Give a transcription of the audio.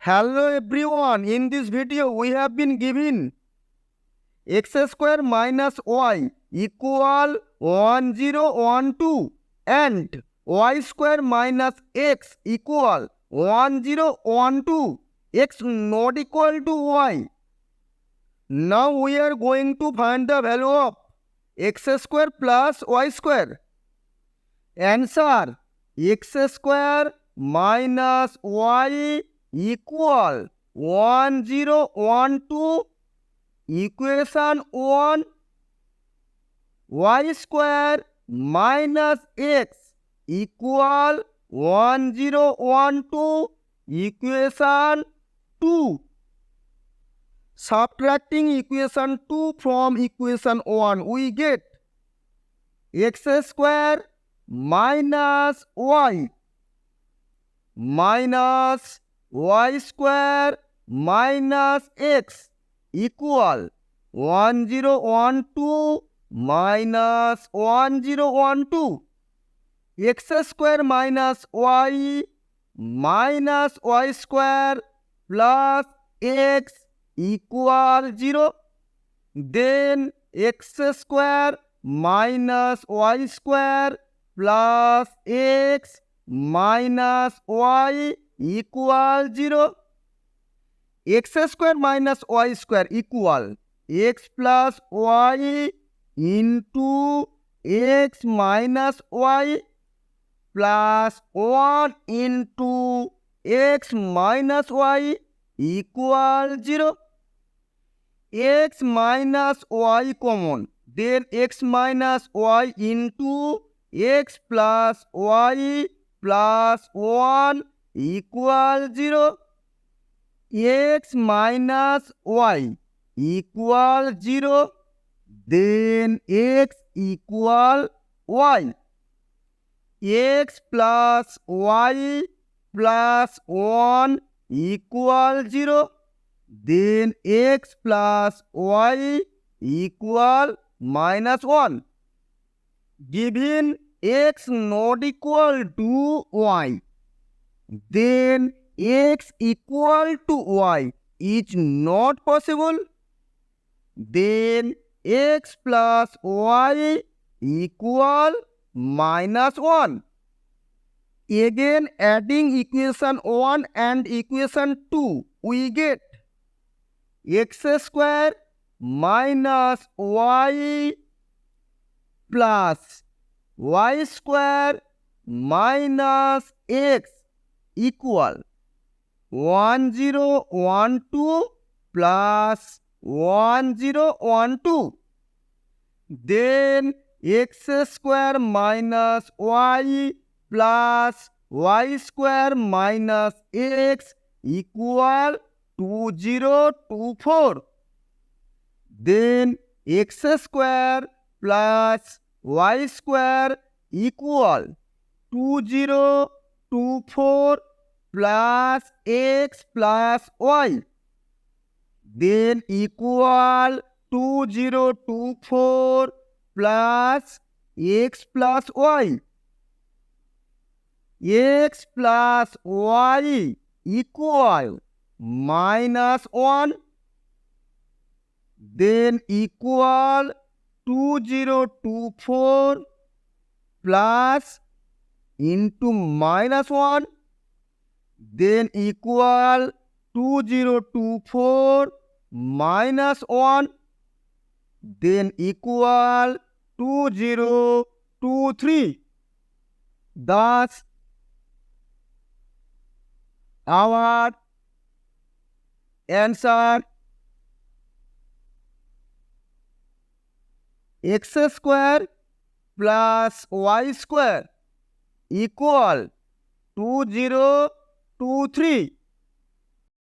Hello everyone, in this video we have been given x square minus y equal 1012 and y square minus x equal 1012, x not equal to y. Now we are going to find the value of x square plus y square. Answer: x square minus y equal 1012, equation 1, y square minus x equal 1012, equation 2. Subtracting equation 2 from equation 1, we get x square minus y square minus x equal 1012 minus 1012. X square minus y square plus x equal 0. Then x square minus y square plus x minus y equal 0. X square minus y square equal x plus y into x minus y plus 1 into x minus y equal 0. X minus y common, then x minus y into x plus y plus 1 equal 0. X minus y equal 0, then x equal y. X plus y plus 1 equal 0, then x plus y equal minus 1. Given x not equal to y, then x equal to y is not possible. Then x plus y equal minus 1. Again adding equation 1 and equation 2, we get x square minus y plus y square minus x equal 1012 plus 1012. Then x square minus y plus y square minus x equal 2024. Then x square plus y square equal 2024 plus x plus y. Then equal 2024 plus x plus y. X plus y equal minus 1. Then equal 2024 plus into minus 1. Then equal 2024 minus 1. Then equal 2023. Thus, our answer: x square plus y square equal 2023.